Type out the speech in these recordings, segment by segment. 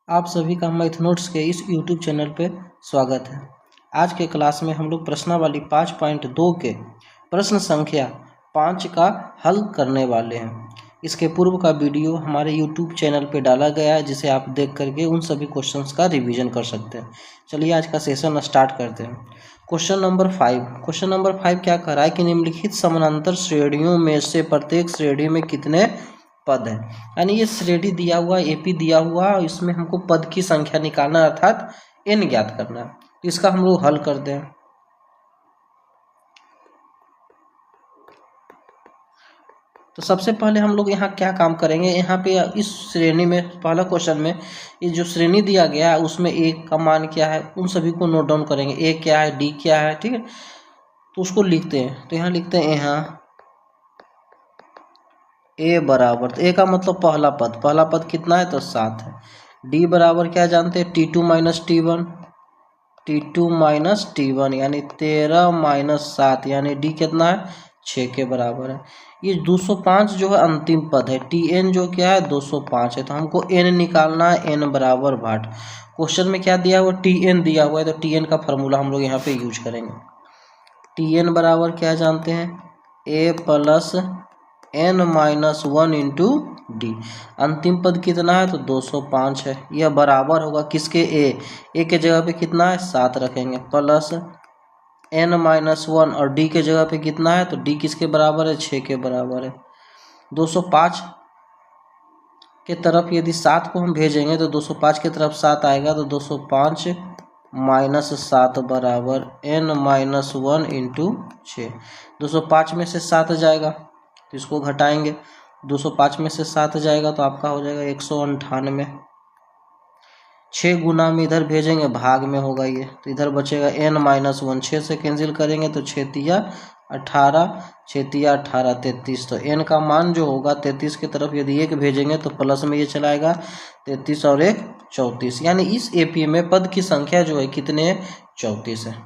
आप सभी का मैथ नोट्स के इस YouTube चैनल पे स्वागत है। आज के क्लास में हम लोग प्रश्नावली 5.2 के प्रश्न संख्या 5 का हल करने वाले हैं। इसके पूर्व का वीडियो हमारे YouTube चैनल पे डाला गया है, जिसे आप देख करके उन सभी क्वेश्चंस का रिवीजन कर सकते हैं। चलिए आज का सेशन स्टार्ट करते हैं। क्वेश्चन नंबर 5 क्या कह रहा है कि निम्नलिखित समानांतर श्रेणियों में से प्रत्येक श्रेणी में कितने पद है। यानी ये श्रेणी दिया हुआ, एपी दिया हुआ, इसमें हमको पद की संख्या निकालना अर्थात एन ज्ञात करना है। तो इसका हम लोग हल करते हैं। तो सबसे पहले हम लोग यहाँ क्या काम करेंगे, यहाँ पे इस श्रेणी में पहला क्वेश्चन में ये जो श्रेणी दिया गया है उसमें ए का मान क्या है उन सभी को नोट डाउन करेंगे। ए क्या है, डी क्या है, ठीक है, तो उसको लिखते हैं। तो यहाँ लिखते हैं यहाँ ए बराबर, तो ए का मतलब पहला पद कितना है तो 7 है। डी बराबर क्या जानते हैं, T2 माइनस T1 यानी 13 माइनस 7 यानी डी कितना है 6 के बराबर है। ये 205 जो है अंतिम पद है। Tn जो क्या है 205 है। तो हमको n निकालना है, n बराबर 8। क्वेश्चन में क्या दिया हुआ, Tn दिया हुआ है, तो Tn का फॉर्मूला हम लोग यहाँ पे यूज करेंगे। Tn बराबर क्या जानते हैं, a plus n minus 1 into D. अंतिम पद कितना है तो 205 है। यह बराबर होगा किसके, ए के जगह पे कितना है 7 रखेंगे, प्लस n माइनस 1 और डी के जगह पे कितना है तो डी किसके बराबर है 6 के बराबर है। 205 के तरफ यदि 7 को हम भेजेंगे तो 205 के तरफ 7 आएगा, तो 205 माइनस 7 बराबर n माइनस 1 इंटू 6। 205 में से 7 जाएगा तो इसको घटाएंगे, 205 में से 7 जाएगा तो आपका हो जाएगा 198। 6 गुना में इधर भेजेंगे भाग में होगा ये, तो इधर बचेगा n माइनस 1। 6 से कैंसिल करेंगे तो 6 तिया 18, 6 तिया 18 33। तो n का मान जो होगा 33 की तरफ यदि 1 भेजेंगे तो प्लस में ये चलाएगा, 33 और 1 34। यानी इस एपी में पद की संख्या जो है कितने 34 है।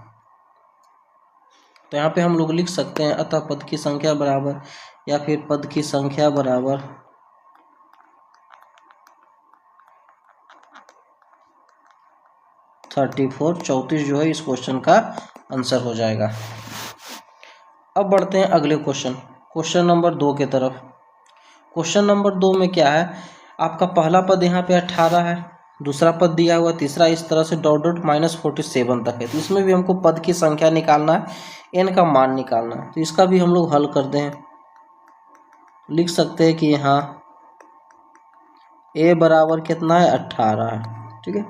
तो यहाँ पे हम लोग लिख सकते हैं अतः पद की संख्या बराबर, या फिर पद की संख्या बराबर 34 जो है इस क्वेश्चन का आंसर हो जाएगा। अब बढ़ते हैं अगले क्वेश्चन नंबर 2 के तरफ। क्वेश्चन नंबर 2 में क्या है, आपका पहला पद यहाँ पे 18 है, दूसरा पद दिया हुआ, तीसरा इस तरह से डॉट डॉट माइनस 47 तक है। तो इसमें भी हमको पद की संख्या निकालना है, एन का मान निकालना है। तो इसका भी हम लोग हल करते हैं। लिख सकते हैं कि यहाँ ए बराबर कितना है 18 है, ठीक है।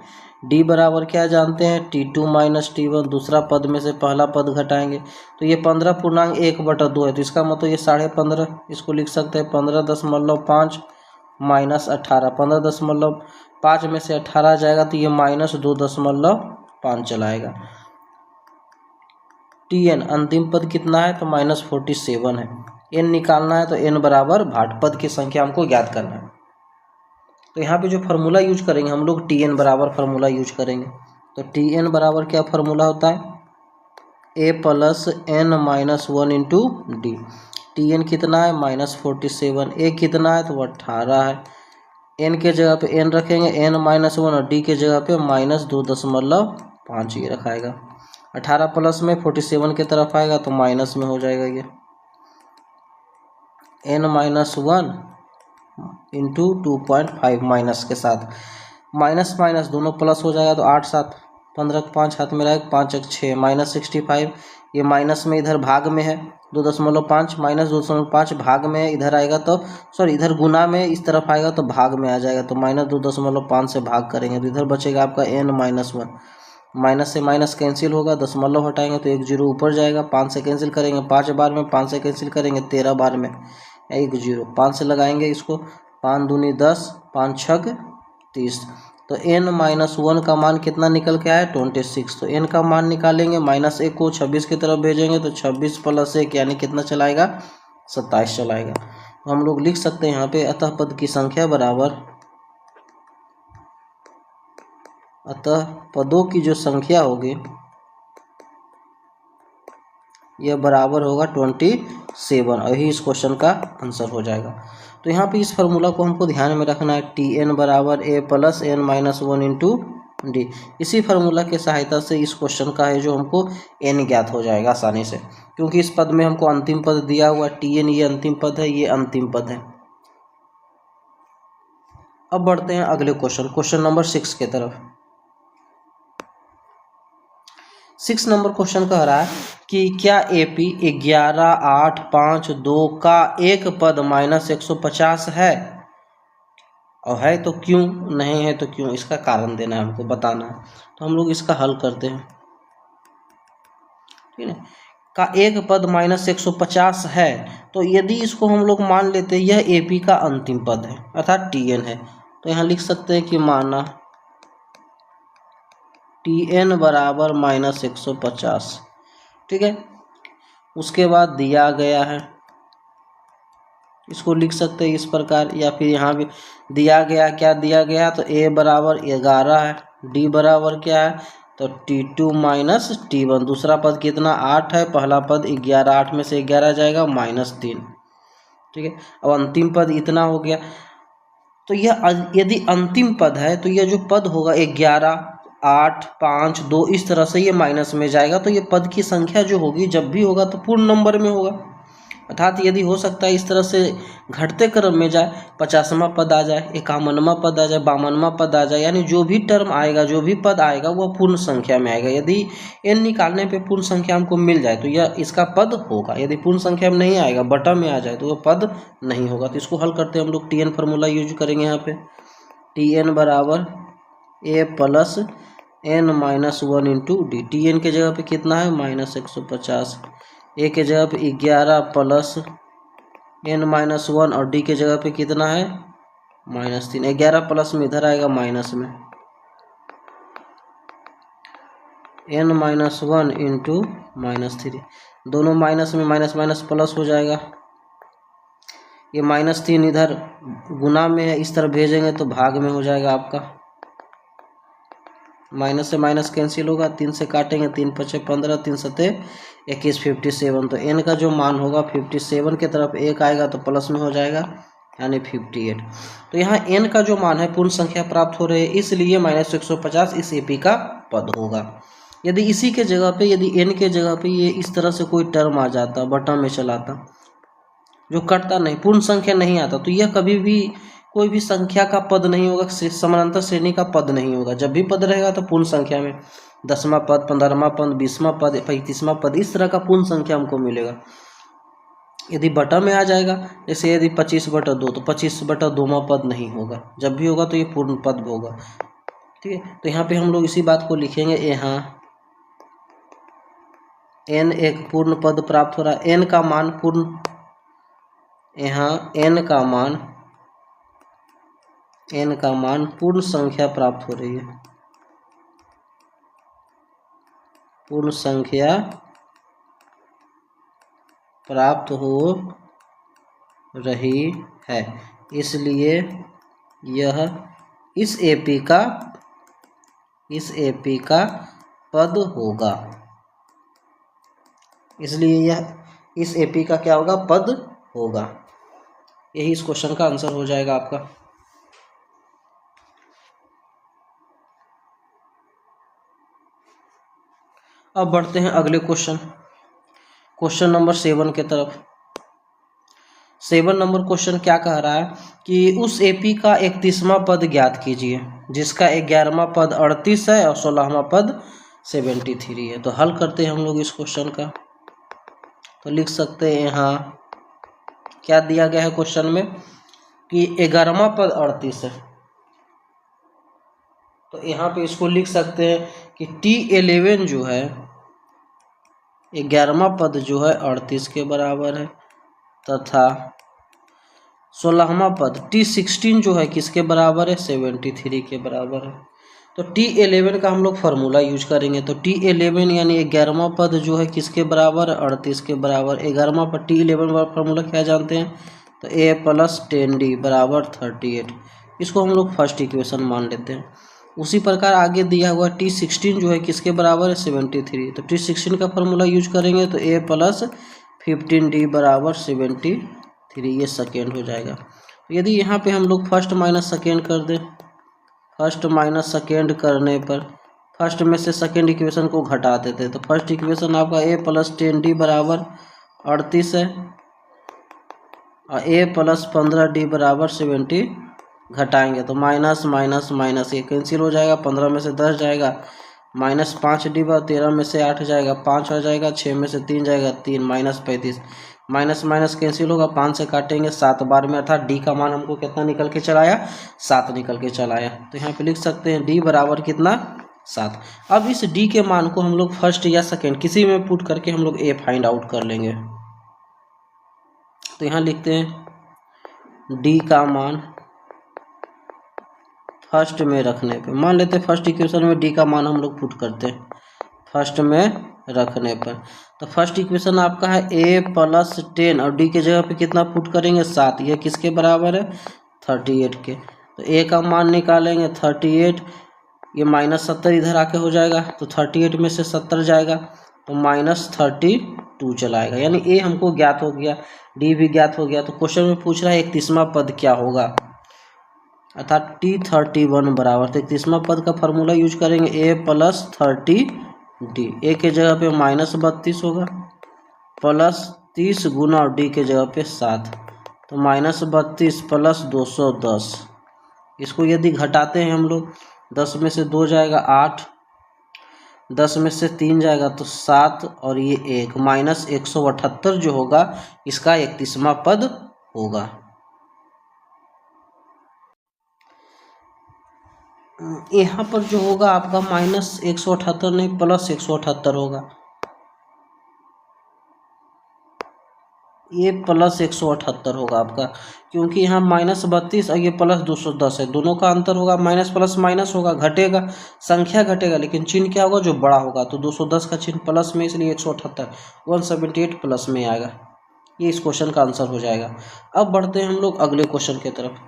डी बराबर क्या जानते हैं, T2 माइनस T1। दूसरा पद में से पहला पद घटाएंगे तो ये 15.1/2 है, तो इसका मतलब ये 15.5। इसको लिख सकते हैं 15.5 माइनस 18। 15.5 में से 18 जाएगा तो ये माइनस 2.5 चलाएगा। Tn अंतिम पद कितना है तो माइनस 47 है। n निकालना है तो n बराबर भाट, पद की संख्या हमको ज्ञात करना है। तो यहाँ पे जो फार्मूला यूज करेंगे हम लोग Tn बराबर फार्मूला यूज करेंगे। तो Tn बराबर क्या फार्मूला होता है, a plus n minus 1 into D. Tn कितना है माइनस 47, a कितना है तो 18 है। n के जगह पे n रखेंगे, n माइनस 1, और d के जगह पे माइनस 2.5 ये रखाएगा। 18 प्लस में 47 की तरफ आएगा तो माइनस में हो जाएगा ये, n माइनस 1 इंटू 2.5 माइनस के साथ, माइनस माइनस दोनों प्लस हो जाएगा। तो 8 7 15 5 हाथ में रहेगा, 5 1 6 माइनस 65। ये माइनस में इधर भाग में है 2.5 माइनस 2.5 भाग में है, इधर आएगा तो सॉरी इधर गुना में इस तरफ आएगा तो भाग में आ जाएगा। तो माइनस 2.5 से भाग करेंगे तो इधर बचेगा आपका n माइनस 1। माइनस से माइनस कैंसिल होगा, दशमलव हटाएंगे तो 1 0 ऊपर जाएगा। 5 से कैंसिल करेंगे 5 बार में, 5 से कैंसिल करेंगे 13 बार में, 1 0। 5 से लगाएंगे इसको, 5 दूनी 10, 5 छक 30। तो n माइनस 1 का मान कितना निकल के आया 26। तो n का मान निकालेंगे, माइनस 1 को 26 की तरफ भेजेंगे तो 26 प्लस 1 यानी कितना चलाएगा 27 चलाएगा। तो हम लोग लिख सकते हैं यहाँ पे अतः पद की संख्या बराबर, अतः पदों की जो संख्या होगी यह बराबर होगा 27 और यही इस क्वेश्चन का आंसर हो जाएगा। तो यहाँ पे इस फार्मूला को हमको ध्यान में रखना है, Tn बराबर a plus n minus 1 into D. इसी फार्मूला के सहायता से इस क्वेश्चन का है जो हमको n ज्ञात हो जाएगा आसानी से, क्योंकि इस पद में हमको अंतिम पद दिया हुआ Tn, ये अंतिम पद है, ये अंतिम पद है। अब बढ़ते हैं अगले क्वेश्चन नंबर 6 के तरफ। 6 नंबर क्वेश्चन कह रहा है कि क्या AP 11, 8, 5, 2 का एक पद माइनस 150 है, और है तो क्यों, नहीं है तो क्यों, इसका कारण देना है, हमको बताना है। तो हम लोग इसका हल करते हैं, ठीक है। का एक पद माइनस 150 है, तो यदि इसको हम लोग मान लेते हैं यह AP का अंतिम पद है अर्थात Tn है, तो यहाँ लिख सकते हैं कि माना Tn बराबर माइनस 150, ठीक है। उसके बाद दिया गया है, इसको लिख सकते हैं इस प्रकार, या फिर यहाँ भी दिया गया, क्या दिया गया, तो a बराबर 11 है, d बराबर क्या है, तो T2 माइनस T1। दूसरा पद कितना 8 है, पहला पद 11, 8 में से 11 जाएगा -3, ठीक है। अब अंतिम पद इतना हो गया, तो यह यदि अंतिम पद है तो यह जो पद होगा 11, 8, 5, 2 इस तरह से ये माइनस में जाएगा, तो ये पद की संख्या जो होगी जब भी होगा तो पूर्ण नंबर में होगा, अर्थात यदि हो सकता है इस तरह से घटते क्रम में जाए, 50वां पद आ जाए, 51वां पद आ जाए, 52वां पद आ जाए, यानी जो भी टर्म आएगा, जो भी पद आएगा वह पूर्ण संख्या में आएगा। यदि n निकालने पे पूर्ण संख्या हमको मिल जाए तो यह इसका पद होगा, यदि पूर्ण संख्या में नहीं आएगा, बटा में आ जाए तो वह पद नहीं होगा। तो इसको हल करते हैं हम लोग, Tn फार्मूला यूज करेंगे यहाँ पे, Tn बराबर a plus n minus 1 into D. Tn के जगह पे कितना है माइनस 150, a के जगह पे 11 प्लस n माइनस 1 और d के जगह पे कितना है -3। 11 प्लस में इधर आएगा माइनस में, n माइनस 1 इंटू -3, दोनों माइनस में माइनस माइनस प्लस हो जाएगा। ये -3 इधर गुना में है, इस तरफ भेजेंगे तो भाग में हो जाएगा आपका, माइनस से माइनस कैंसिल होगा, 3 से काटेंगे, 3 × 5 = 15, 3 × 7 = 21, 57। तो n का जो मान होगा 57 के तरफ 1 आएगा तो प्लस में हो जाएगा, यानी 58। तो यहाँ n का जो मान है पूर्ण संख्या प्राप्त हो रही है, इसलिए -150 इस AP का पद होगा। यदि इसी के जगह पे, यदि n के जगह पे ये इस तरह से कोई टर्म आ जाता, बटा में चलाता, जो कटता नहीं, पूर्ण संख्या नहीं आता, तो यह कभी भी कोई भी संख्या का पद नहीं होगा, समानांतर श्रेणी का पद नहीं होगा। जब भी पद रहेगा तो पूर्ण संख्या में 10वां पद, 15वां पद, 20वां पद, 35वां पद, इस तरह का पूर्ण संख्या हमको मिलेगा। यदि बटा में आ जाएगा, जैसे यदि 25/2, तो 25/2वां पद नहीं होगा, जब भी होगा तो ये पूर्ण पद होगा, ठीक है। तो यहाँ पे हम लोग इसी बात को लिखेंगे, यहाँ n एक पूर्ण पद प्राप्त हो रहा है, n का मान पूर्ण, यहाँ n का मान पूर्ण संख्या प्राप्त हो रही है, पूर्ण संख्या प्राप्त हो रही है, इसलिए यह इस AP का पद होगा, इसलिए यह इस AP का क्या होगा, पद होगा। यही इस क्वेश्चन का आंसर हो जाएगा आपका। अब बढ़ते हैं अगले क्वेश्चन नंबर 7 के तरफ। 7 नंबर क्वेश्चन क्या कह रहा है कि उस AP का 31वां पद ज्ञात कीजिए, जिसका 11वां पद 38 है और 16वां पद 73 है। तो हल करते हैं हम लोग इस क्वेश्चन का। तो लिख सकते हैं, यहाँ क्या दिया गया है क्वेश्चन में कि 11वां पद 38 है, तो यहाँ पे इसको लिख सकते हैं कि T11 जो है, 11वां पद जो है 38 के बराबर है, तथा 16वां पद T16 जो है किसके बराबर है, 73 के बराबर है। तो T11 का हम लोग फार्मूला यूज करेंगे। तो T11 यानी 11वां पद जो है किसके बराबर है, 38 के बराबर। 11वां पद T11 का फार्मूला क्या जानते हैं, तो a + 10d = 38। इसको हम लोग फर्स्ट इक्वेशन मान लेते हैं। उसी प्रकार आगे दिया हुआ T16 जो है किसके बराबर है 73। तो T16 का फॉर्मूला यूज करेंगे तो A प्लस 15D बराबर 73, ये सेकेंड हो जाएगा। यदि यहाँ पे हम लोग फर्स्ट माइनस सेकेंड कर दें, फर्स्ट माइनस सेकेंड करने पर फर्स्ट में से सेकेंड इक्वेशन को घटा देते हैं। तो फर्स्ट इक्वेशन आपका A प्लस 10D बराबर 38 है और A प्लस 15D बराबर 70 घटाएंगे तो माइनस माइनस माइनस ये कैंसिल हो जाएगा, 15 में से 10 जाएगा, माइनस 5D बा 13 में से 8 जाएगा, 5 आ जाएगा, 6 में से 3 जाएगा 3, माइनस 35, माइनस माइनस कैंसिल होगा, 5 से काटेंगे 7 बार में, अर्थात D का मान हमको कितना निकल के चला आया 7 निकल के चला आया। तो यहाँ पे लिख सकते हैं D बराबर कितना 7। अब इस D के मान को हम लोग फर्स्ट या सेकेंड किसी में पुट करके हम लोग A फाइंड आउट कर लेंगे। तो यहाँ लिखते हैं D का मान फर्स्ट में रखने पे, मान लेते हैं फर्स्ट इक्वेशन में D का मान हम लोग पुट करते हैं फर्स्ट में रखने पर। तो फर्स्ट इक्वेशन आपका है A प्लस 10 और D के जगह पे कितना पुट करेंगे 7, ये किसके बराबर है 38 के। तो A का मान निकालेंगे 38, ये माइनस 70 इधर आके हो जाएगा तो 38 में से 70 जाएगा तो माइनस 32 चलाएगा, यानी A हमको ज्ञात हो गया, D भी ज्ञात हो गया। तो क्वेश्चन में पूछ रहा है 31वां पद क्या होगा, अर्थात T31 बराबर, तो 31वां पद का फॉर्मूला यूज करेंगे A प्लस 30D, A के जगह पे माइनस 32 होगा प्लस 30 गुना और D के जगह पे 7, तो माइनस 32 प्लस 210। इसको यदि घटाते हैं हम लोग 10 में से 2 जाएगा 8, 10 में से 3 जाएगा तो 7 और ये 1, माइनस 178 जो होगा इसका 31वां पद होगा। यहाँ पर जो होगा आपका माइनस 178 नहीं प्लस 178 होगा, ये प्लस 178 होगा आपका, क्योंकि यहाँ माइनस 32 और ये प्लस 210 है, दोनों का अंतर होगा, माइनस प्लस माइनस होगा, घटेगा, संख्या घटेगा लेकिन चिन्ह क्या होगा जो बड़ा होगा, तो 210 का चिन्ह प्लस में, इसलिए 178 178 प्लस में आएगा। ये इस क्वेश्चन का आंसर हो जाएगा। अब बढ़ते हैं हम लोग अगले क्वेश्चन की तरफ,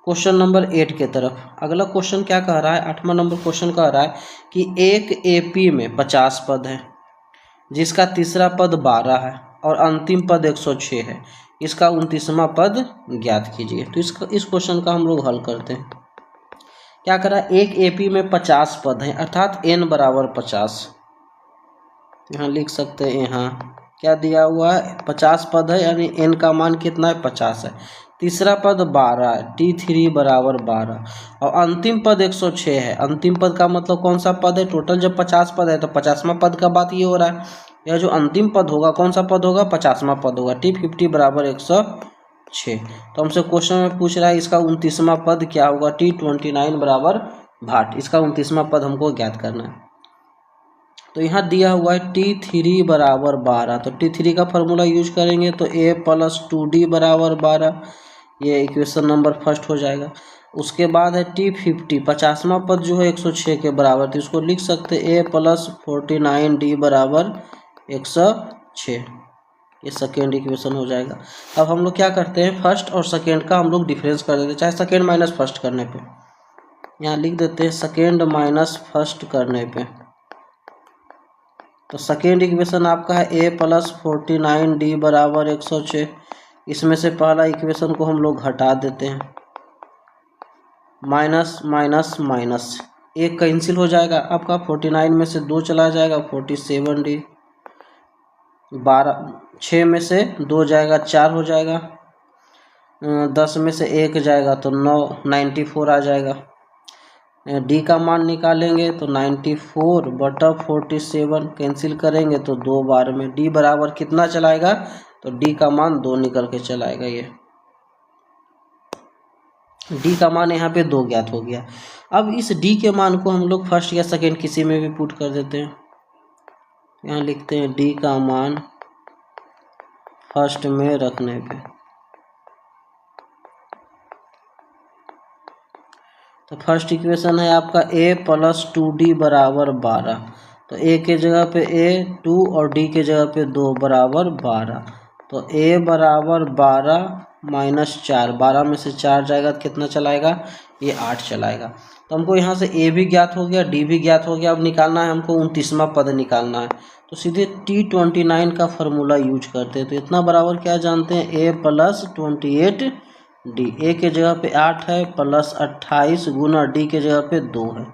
क्वेश्चन नंबर 8 के तरफ। अगला क्वेश्चन क्या कह रहा है, 8वां नंबर क्वेश्चन कह रहा है कि एक AP में 50 पद है जिसका तीसरा पद 12 है और अंतिम पद 106 है, इसका 29वां पद ज्ञात कीजिए। तो इस क्वेश्चन का हम लोग हल करते हैं। क्या करा, एक AP में 50 पद हैं अर्थात n बराबर 50, यहाँ लिख सकते हैं, यहाँ क्या दिया हुआ है 50 पद है यानी n का मान कितना है 50 है, तीसरा पद 12 है T3 बराबर 12 और अंतिम पद 106 है। अंतिम पद का मतलब कौन सा पद है, टोटल जब 50 पद है तो 50वां पद का बात ये हो रहा है, यह जो अंतिम पद होगा कौन सा पद होगा 50वां पद होगा, T50 बराबर 106। तो हमसे क्वेश्चन में पूछ रहा है इसका 29वां पद क्या होगा, T29 बराबर 60, इसका 29वां पद हमको ज्ञात करना है। तो यहाँ दिया हुआ है T3 बराबर 12, तो T3 का फॉर्मूला यूज करेंगे तो A प्लस 2D बराबर 12, ये इक्वेशन नंबर फर्स्ट हो जाएगा। उसके बाद है T50, 50वां पद जो है 106 के बराबर, तो इसको लिख सकते A प्लस 49D बराबर 106, ये सेकेंड इक्वेशन हो जाएगा। अब हम लोग क्या करते हैं, फर्स्ट और सेकेंड का हम लोग डिफरेंस कर देते हैं, चाहे सेकेंड माइनस फर्स्ट करने पे, यहाँ लिख देते हैं सेकेंड माइनस फर्स्ट करने पे। तो सेकेंड इक्वेशन आपका है A प्लस 49D बराबर 106, इसमें से पहला इक्वेशन को हम लोग हटा देते हैं, माइनस माइनस माइनस, एक कैंसिल हो जाएगा आपका, 49 में से 2 चला जाएगा 47D, 6 में से 2 जाएगा 4 हो जाएगा, 10 में से 1 जाएगा तो 9 94 आ जाएगा। D का मान निकालेंगे तो 94 बटा 47 कैंसिल करेंगे तो 2 बार में, D बराबर कितना चलाएगा, तो D का मान 2 निकल के चलाएगा, ये D का मान यहाँ पे 2 ज्ञात हो गया। अब इस D के मान को हम लोग फर्स्ट या सेकेंड किसी में भी पुट कर देते हैं, यहाँ लिखते हैं D का मान फर्स्ट में रखने पे, तो फर्स्ट इक्वेशन है आपका A प्लस 2D बराबर 12, तो A के जगह पे A 2 और D के जगह पे 2 बराबर 12, तो A बराबर 12 माइनस 4, 12 में से 4 जाएगा तो कितना चलाएगा, ये 8 चलाएगा। तो हमको यहाँ से ए भी ज्ञात हो गया, डी भी ज्ञात हो गया। अब निकालना है हमको 29वां पद निकालना है, तो सीधे T29 का फॉर्मूला यूज करते हैं। तो इतना बराबर क्या जानते हैं, ए प्लस 28 डी। ए के जगह पे 8 है प्लस 28 गुना डी के जगह पे 2 है।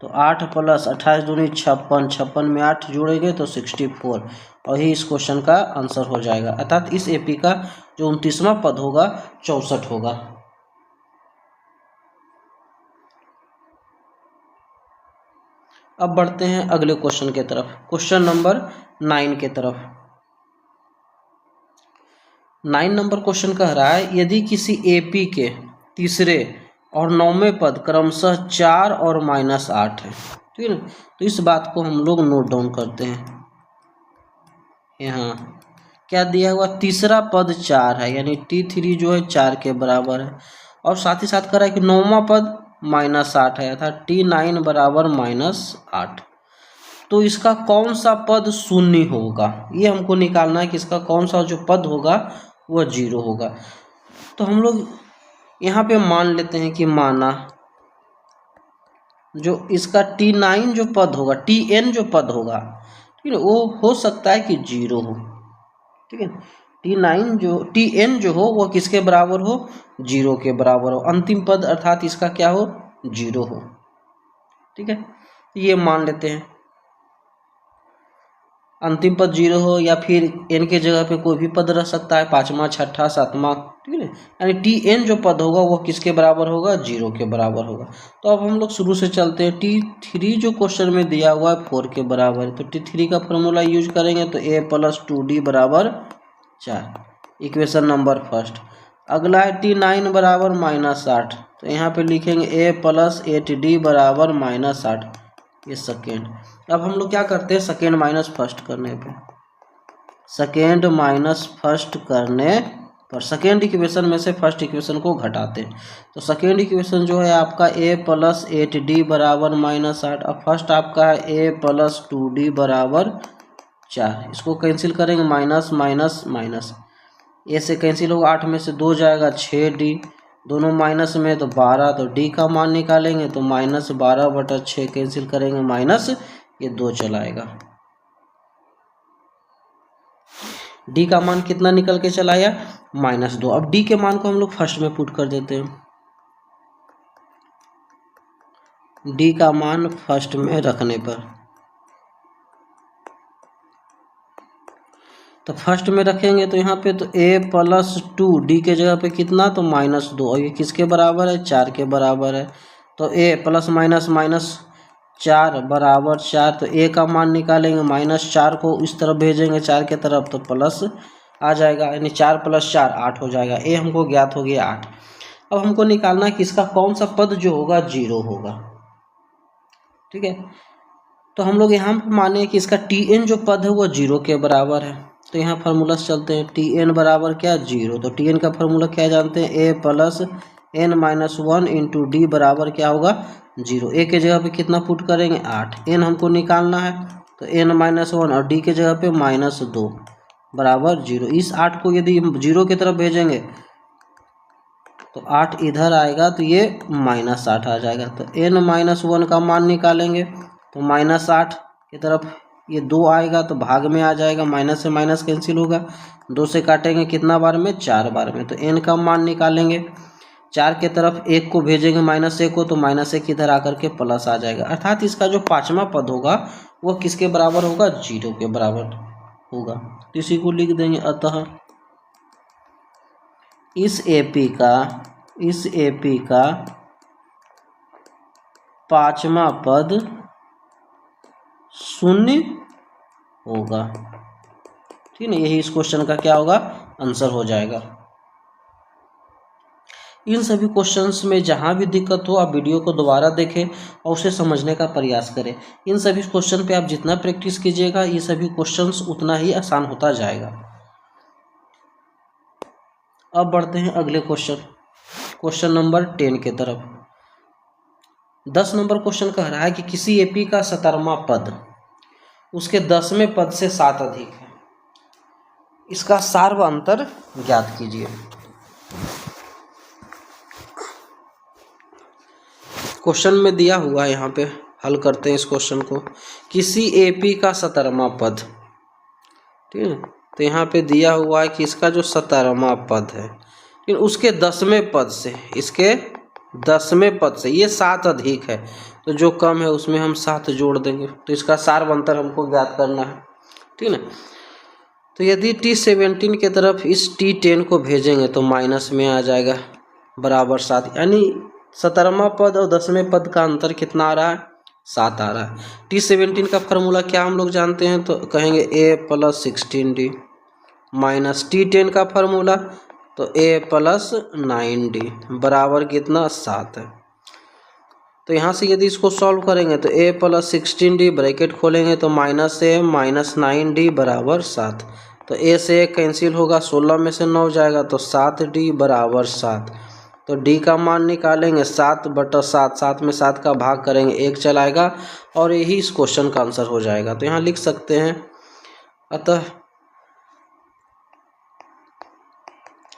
तो 8 प्लस 28 दूनी 56, 56 में 8 जोड़ेंगे तो 64, और ही इस क्वेश्चन का आंसर हो जाएगा। अर्थात इस एपी का जो 29वां पद होगा 64 होगा। अब बढ़ते हैं अगले क्वेश्चन के तरफ, क्वेश्चन नंबर 9 के तरफ। 9 नंबर क्वेश्चन कह रहा है, यदि किसी एपी के तीसरे और 9वें पद क्रमशः 4 और -8 है, ठीक है ना। तो इस बात को हम लोग नोट डाउन करते हैं। यहाँ क्या दिया हुआ, तीसरा पद 4 है, यानी T3 जो है 4 के बराबर है, और साथ ही साथ कह रहा है कि 9वां पद -8 है, अर्थात T9 बराबर -8। तो इसका कौन सा पद शून्य होगा, ये हमको निकालना है कि इसका कौन सा जो पद होगा वह 0 होगा। तो हम लोग यहाँ पे मान लेते हैं कि माना जो इसका T9 जो पद होगा, Tn जो पद होगा, ठीक है, वो हो सकता है कि 0 हो, ठीक है। Tn जो हो वो किसके बराबर हो, 0 के बराबर हो। अंतिम पद अर्थात इसका क्या हो, 0 हो, ठीक है। ये मान लेते हैं अंतिम पद 0 हो, या फिर n के जगह पे कोई भी पद रह सकता है, 5वां 6ठा 7वां, ठीक है। यानी Tn जो पद होगा वो किसके बराबर होगा, 0 के बराबर होगा। तो अब हम लोग शुरू से चलते हैं। T3 जो क्वेश्चन में दिया हुआ है 4 के बराबर है, तो T3 का फॉर्मूला यूज करेंगे तो a + 2d बराबर 4, इक्वेशन नंबर फर्स्ट। अगला है T9 बराबर -8, तो यहाँ पे लिखेंगे a + 8d बराबर -8, ये सेकेंड। अब हम लोग क्या करते हैं, सेकेंड माइनस फर्स्ट करने पे, सेकेंड माइनस फर्स्ट करने पर सेकेंड इक्वेशन में से फर्स्ट इक्वेशन को घटाते हैं। तो सेकेंड इक्वेशन जो है आपका a + 8d बराबर -8, और फर्स्ट आपका है a + 2d बराबर 4। इसको कैंसिल करेंगे, माइनस माइनस माइनस, ए से कैंसिल होगा, 8 में से 2 जाएगा 6d, दोनों माइनस में तो 12, तो डी का मान निकालेंगे तो -12/6 कैंसिल करेंगे, माइनस ये 2 चलाएगा। डी का मान कितना निकल के चलाया, -2। अब डी के मान को हम लोग फर्स्ट में पुट कर देते हैं। डी का मान फर्स्ट में रखने पर, तो फर्स्ट में रखेंगे तो यहाँ पे तो a + 2 डी के जगह पे कितना, तो -2, और ये किसके बराबर है, 4 के बराबर है। तो a + -4 बराबर 4, तो a का मान निकालेंगे, -4 को इस तरफ भेजेंगे 4 के तरफ, तो प्लस आ जाएगा, यानी 4 + 4 8 हो जाएगा। a हमको ज्ञात हो गया 8। अब हमको निकालना है कि इसका कौन सा पद जो होगा 0 होगा, ठीक है। तो हम लोग यहाँ पे माने कि इसका Tn जो पद है वो 0 के बराबर है। तो यहाँ फार्मूला से चलते हैं, Tn बराबर क्या, 0। तो Tn का फार्मूला क्या जानते हैं, a + n-1 × d बराबर क्या होगा, 0। a के जगह पे कितना पुट करेंगे, 8। n हमको निकालना है, तो n-1, और d के जगह पे -2 बराबर 0। इस 8 को यदि 0 की तरफ भेजेंगे तो 8 इधर आएगा, तो ये -8 आ जाएगा। तो n-1 का मान निकालेंगे तो -8 की तरफ ये 2 आएगा, तो भाग में आ जाएगा, माइनस से माइनस कैंसिल होगा, 2 से काटेंगे कितना बार में, 4 बार में। तो n का मान निकालेंगे, 4 के तरफ 1 को भेजेंगे -1 को, तो -1 इधर आकर के प्लस आ जाएगा। अर्थात इसका जो 5वां पद होगा वो किसके बराबर होगा, 0 के बराबर होगा। तो इसी को लिख देंगे, अतः इस एपी का 5वां पद 0 होगा, ठीक है। यही इस क्वेश्चन का क्या होगा, आंसर हो जाएगा। इन सभी क्वेश्चंस में जहां भी दिक्कत हो आप वीडियो को दोबारा देखें और उसे समझने का प्रयास करें। इन सभी क्वेश्चन पे आप जितना प्रैक्टिस कीजिएगा ये सभी क्वेश्चंस उतना ही आसान होता जाएगा। अब बढ़ते हैं अगले क्वेश्चन नंबर 10 के तरफ। 10 नंबर क्वेश्चन कह रहा है कि किसी एपी का 17वां पद उसके 10वें पद से 7 अधिक है, इसका सार्व अंतर ज्ञात कीजिए। क्वेश्चन में दिया हुआ है, यहाँ पे हल करते हैं इस क्वेश्चन को। किसी एपी का 17वां पद, ठीक है, तो यहाँ पे दिया हुआ है कि इसका जो 17वां पद है, लेकिन उसके 10वें पद से, इसके 10वें पद से ये 7 अधिक है, तो जो कम है उसमें हम 7 जोड़ देंगे। तो इसका सारवंतर हमको ज्ञात करना है, ठीक है ना। तो यदि T17 की तरफ इस T10 को भेजेंगे तो माइनस में आ जाएगा, बराबर 7, यानी 17वां पद और 10वें पद का अंतर कितना आ रहा है, 7 आ रहा है। T17 का फार्मूला क्या हम लोग जानते हैं, तो कहेंगे a + 16d माइनस T10 का फार्मूला तो a + 9d बराबर कितना, 7 है। तो यहाँ से यदि इसको सॉल्व करेंगे तो a + 16d ब्रैकेट खोलेंगे तो -a - 9d बराबर 7। तो a से 1 कैंसिल होगा, 16 में से 9 जाएगा तो 7d बराबर 7। तो d का मान निकालेंगे 7/7, 7 में 7 का भाग करेंगे 1 चलाएगा और यही इस क्वेश्चन का आंसर हो जाएगा। तो यहाँ लिख सकते हैं, अतः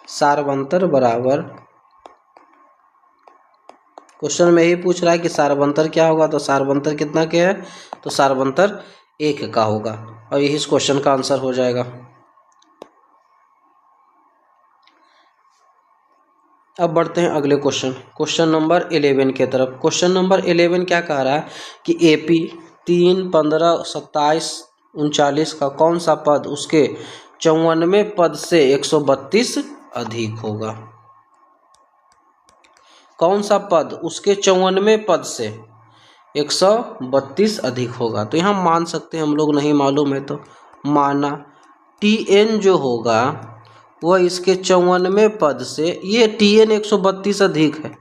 सारवंतर बराबर, क्वेश्चन में यही पूछ रहा है कि सारवंतर क्या होगा, तो सारवंतर कितना के है, तो सारवंतर 1 का होगा और यही इस क्वेश्चन का आंसर हो जाएगा। अब बढ़ते हैं अगले क्वेश्चन नंबर 11 के तरफ। क्वेश्चन नंबर 11 क्या कह रहा है कि एपी 3, 15, 27, 39 का कौन सा पद उसके 54वें पद से 132 अधिक होगा। कौन सा पद उसके 54वें पद से 132 अधिक होगा। तो यहाँ मान सकते हैं हम लोग, नहीं मालूम है तो माना Tn जो होगा वह इसके 54वें पद से, ये Tn 132 अधिक है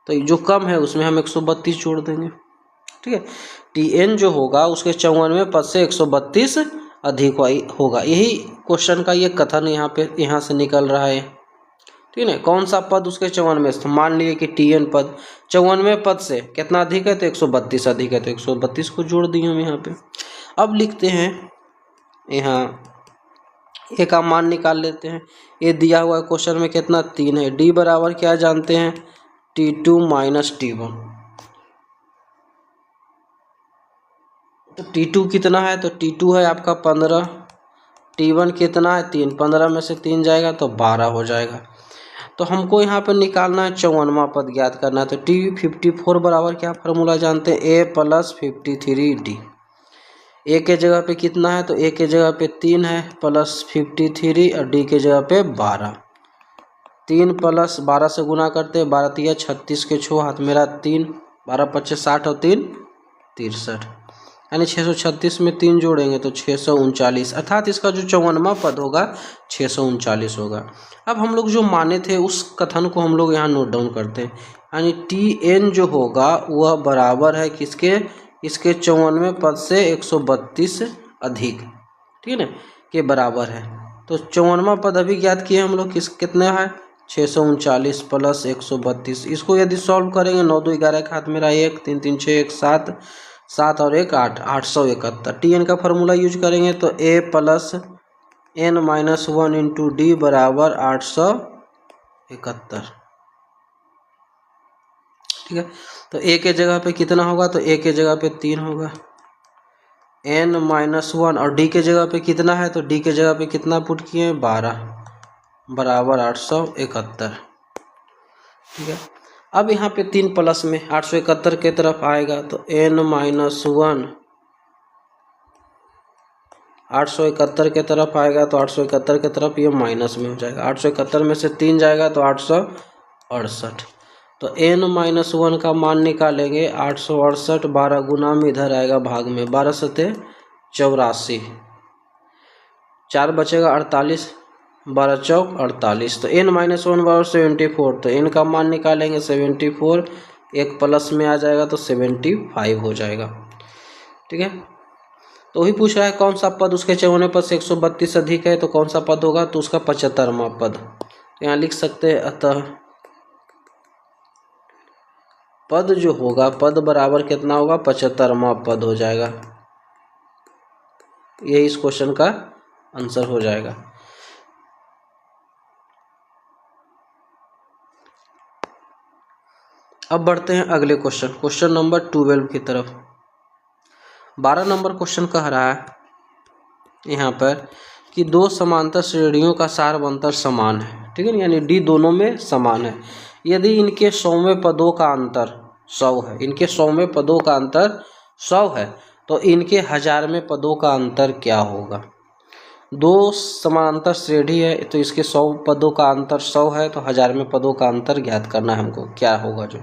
तो जो कम है उसमें हम 132 जोड़ देंगे, ठीक है। Tn जो होगा उसके 54वें पद से 132 अधिक होगा, यही क्वेश्चन का ये कथन यहाँ से निकल रहा है, ठीक है। कौन सा पद उसके 54वें से, मान लिए कि Tn पद 54वें पद से कितना अधिक है, तो 132 अधिक है, तो 132 को जोड़ दिए हम यहाँ पे। अब लिखते हैं, यहाँ ए का मान निकाल लेते हैं। ये दिया हुआ है क्वेश्चन में कितना, 3 है। डी बराबर क्या जानते हैं, T2 - T1। तो T2 कितना है, तो T2 है आपका 15, T1 कितना है 3, 15 में से 3 जाएगा तो 12 हो जाएगा। तो हमको यहाँ पर निकालना है 54वां पद ज्ञात करना है। तो T54 बराबर क्या फार्मूला जानते हैं, a + 53d। ए के जगह पे कितना है, तो ए के जगह पे 3 है प्लस 53 और डी के जगह पे 12। 3 + 12 से गुना करते हैं, 12 × 36 के 6 हाथ मेरा 3, 12 × 25 60 और 3 63, यानी 636 में 3 जोड़ेंगे तो 639, अर्थात इसका जो 54वां पद होगा 639 होगा। अब हम लोग जो माने थे उस कथन को हम लोग यहाँ नोट डाउन करते हैं, यानी Tn जो होगा वह बराबर है किसके, इसके 54वें पद से 132 अधिक, ठीक है ना, के बराबर है। तो 54वां पद अभी ज्ञात किए हम लोग, कितने है 639 प्लस 132। इसको यदि सॉल्व करेंगे 9 2 11 का हाथ मेरा 1, 3 3 6 1 7, 7 और 1 8, 871। Tn का फार्मूला यूज करेंगे तो a + n - 1 × d बराबर 871, ठीक है। तो a के जगह पे कितना होगा, तो a के जगह पे 3 होगा, n - 1 और d के जगह पे कितना है, तो d के जगह पे कितना पुट किए 12 बराबर 871, ठीक है। अब यहाँ पे 3 प्लस में 871 के तरफ आएगा तो n - 1 871 के तरफ आएगा तो 871 के तरफ ये माइनस में हो जाएगा, 871 में से 3 जाएगा तो 868। तो n - 1 का मान निकालेंगे 868, 12 गुना में इधर आएगा भाग में, 12 सते 84, 4 बचेगा 48, 12 चौक 48। तो n - 1 बराबर 74, तो n का मान निकालेंगे 74, एक प्लस में आ जाएगा तो 75 हो जाएगा, ठीक है। तो वही पूछ रहा है कौन सा पद उसके 54वें पद से 132 अधिक है, तो कौन सा पद होगा, तो उसका 75वां पद। तो यहाँ लिख सकते हैं, अतः पद जो होगा, पद बराबर कितना होगा, 75वां पद हो जाएगा। यही इस क्वेश्चन का आंसर हो जाएगा। अब बढ़ते हैं अगले क्वेश्चन नंबर 12 की तरफ। 12 नंबर क्वेश्चन कह रहा है यहाँ पर कि दो समांतर श्रेणियों का सारवंतर समान है, ठीक है ना, यानी डी दोनों में समान है। यदि इनके 100वें पदों का अंतर 100 है, इनके 100वें पदों का अंतर 100 है, तो इनके 1000वें पदों का अंतर क्या होगा। दो समांतर श्रेणी है तो इसके 100 पदों का अंतर 100 है, तो 1000वें पदों का अंतर ज्ञात करना है हमको, क्या होगा जो।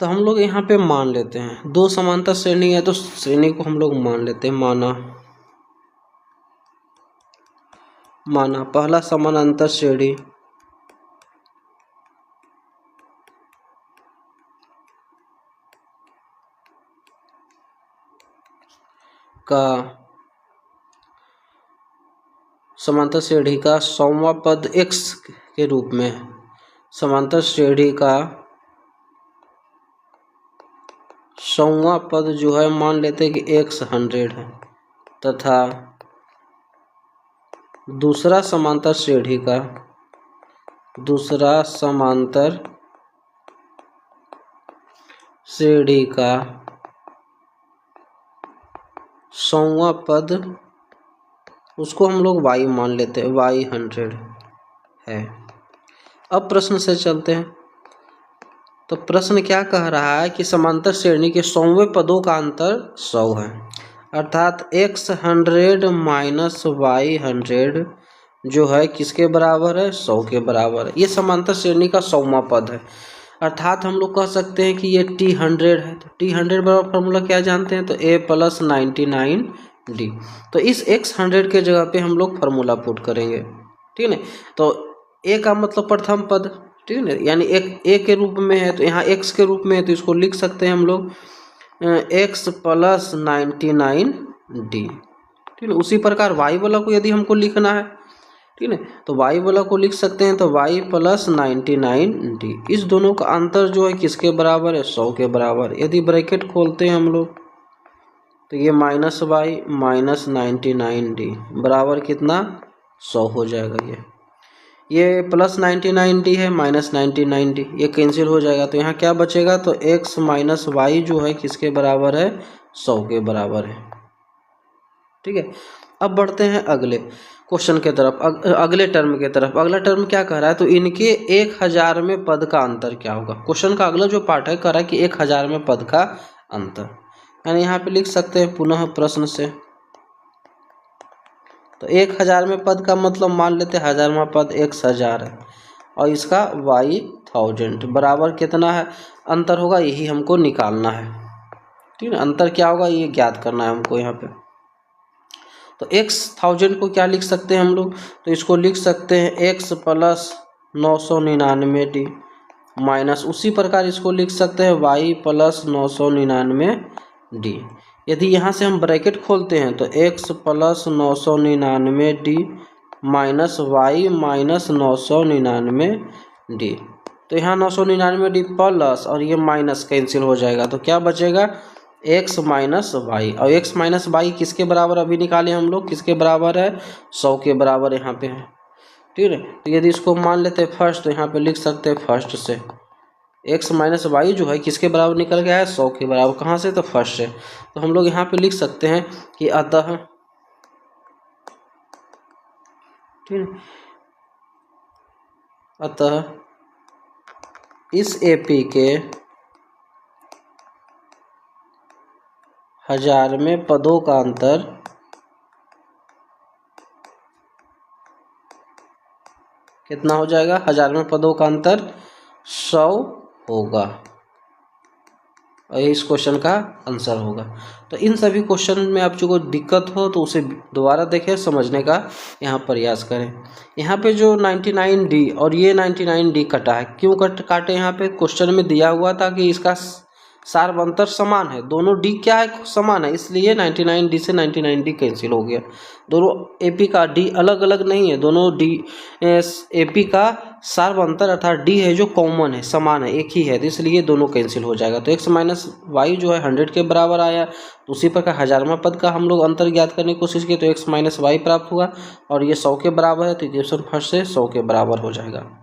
तो हम लोग यहाँ पे मान लेते हैं दो समांतर श्रेणी है, तो श्रेणी को हम लोग मान लेते हैं, माना पहला समानांतर श्रेणी का समांतर श्रेणी का 100वां पद x के रूप में, समांतर श्रेणी का 100वां पद जो है मान लेते हैं कि x 100 है, तथा दूसरा समांतर श्रेणी का 100वां पद उसको हम लोग y मान लेते हैं, y 100 है। अब प्रश्न से चलते हैं। तो प्रश्न क्या कह रहा है कि समांतर श्रेणी के 100वें पदों का अंतर 100 है, अर्थात x 100 माइनस y 100 जो है किसके बराबर है, 100 के बराबर है। ये समांतर श्रेणी का 100वां पद है, अर्थात हम लोग कह सकते हैं कि ये t 100 है। तो t 100 बराबर फॉर्मूला क्या जानते हैं, तो a प्लस 99d। तो इस x 100 के जगह पे हम लोग फार्मूला पुट करेंगे, ठीक है। तो a का मतलब प्रथम पद, ठीक है ना, यानी एक a के रूप में है, तो यहाँ x के रूप में है, तो इसको लिख सकते हैं हम लोग x प्लस 99d, ठीक है। उसी प्रकार y वाला को यदि हमको लिखना है, ठीक है, तो y वाला को लिख सकते हैं, तो y प्लस 99d। इस दोनों का अंतर जो है किसके बराबर है, 100 के बराबर। यदि ब्रैकेट खोलते हैं हम लोग, तो ये माइनस y माइनस 99d बराबर कितना, 100 हो जाएगा। ये प्लस 99d है, माइनस 99d, ये कैंसिल हो जाएगा, तो यहाँ क्या बचेगा, तो x माइनस वाई जो है किसके बराबर है, 100 के बराबर है, ठीक है। अब बढ़ते हैं अगले क्वेश्चन के तरफ, अगले टर्म के तरफ। अगला टर्म क्या कह रहा है, तो इनके 1000वें पद का अंतर क्या होगा। क्वेश्चन का अगला जो पार्ट है कह रहा है कि 1000वें पद का अंतर, यानी यहाँ पे लिख सकते हैं पुनः प्रश्न से। तो 1000वें पद का मतलब मान लेते हैं 1000वां पद x 1000 है और इसका y 1000 बराबर कितना है, अंतर होगा, यही हमको निकालना है, ठीक है। अंतर क्या होगा ये ज्ञात करना है हमको यहाँ पे। तो x 1000 को क्या लिख सकते हैं हम लोग, तो इसको लिख सकते हैं x प्लस 999d माइनस, उसी प्रकार इसको लिख सकते हैं y प्लस 999d। यदि यहाँ से हम ब्रैकेट खोलते हैं तो x plus 999d minus y minus 999d, तो यहाँ 999d प्लस और ये माइनस कैंसिल हो जाएगा, तो क्या बचेगा, x माइनस वाई। और x माइनस वाई किसके बराबर अभी निकाले हम लोग, किसके बराबर है, 100 के बराबर यहाँ पे है, ठीक है। तो यदि इसको मान लेते हैं फर्स्ट, तो यहाँ पे लिख सकते हैं फर्स्ट से x माइनस वाई जो है किसके बराबर निकल गया है, 100 के बराबर। कहाँ से, तो फर्स्ट से। तो हम लोग यहाँ पे लिख सकते हैं कि अतः, ठीक है, अतः इस AP के 1000वें पदों का अंतर कितना हो जाएगा, 1000वें पदों का अंतर 100 होगा, और इस क्वेश्चन का आंसर होगा। तो इन सभी क्वेश्चन में आप जो को दिक्कत हो तो उसे दोबारा देखें, समझने का यहाँ प्रयास करें। यहाँ पे जो 99d और ये 99d कटा है, क्यों काटे, यहाँ पे क्वेश्चन में दिया हुआ था कि इसका सार्व अंतर समान है, दोनों डी क्या है समान है, इसलिए 99D से 99D कैंसिल हो गया। दोनों AP का डी अलग अलग नहीं है, दोनों डी AP का सार्व अंतर अर्थात डी है जो कॉमन है, समान है, एक ही है, तो इसलिए दोनों कैंसिल हो जाएगा। तो x माइनस वाई जो है 100 के बराबर आया। तो उसी प्रकार 1000वां पद का हम लोग अंतर ज्ञात करने की कोशिश किए तो x माइनस वाई प्राप्त हुआ और ये 100 के बराबर है, तो इक्वेशन फर्स्ट से 100 के बराबर हो जाएगा।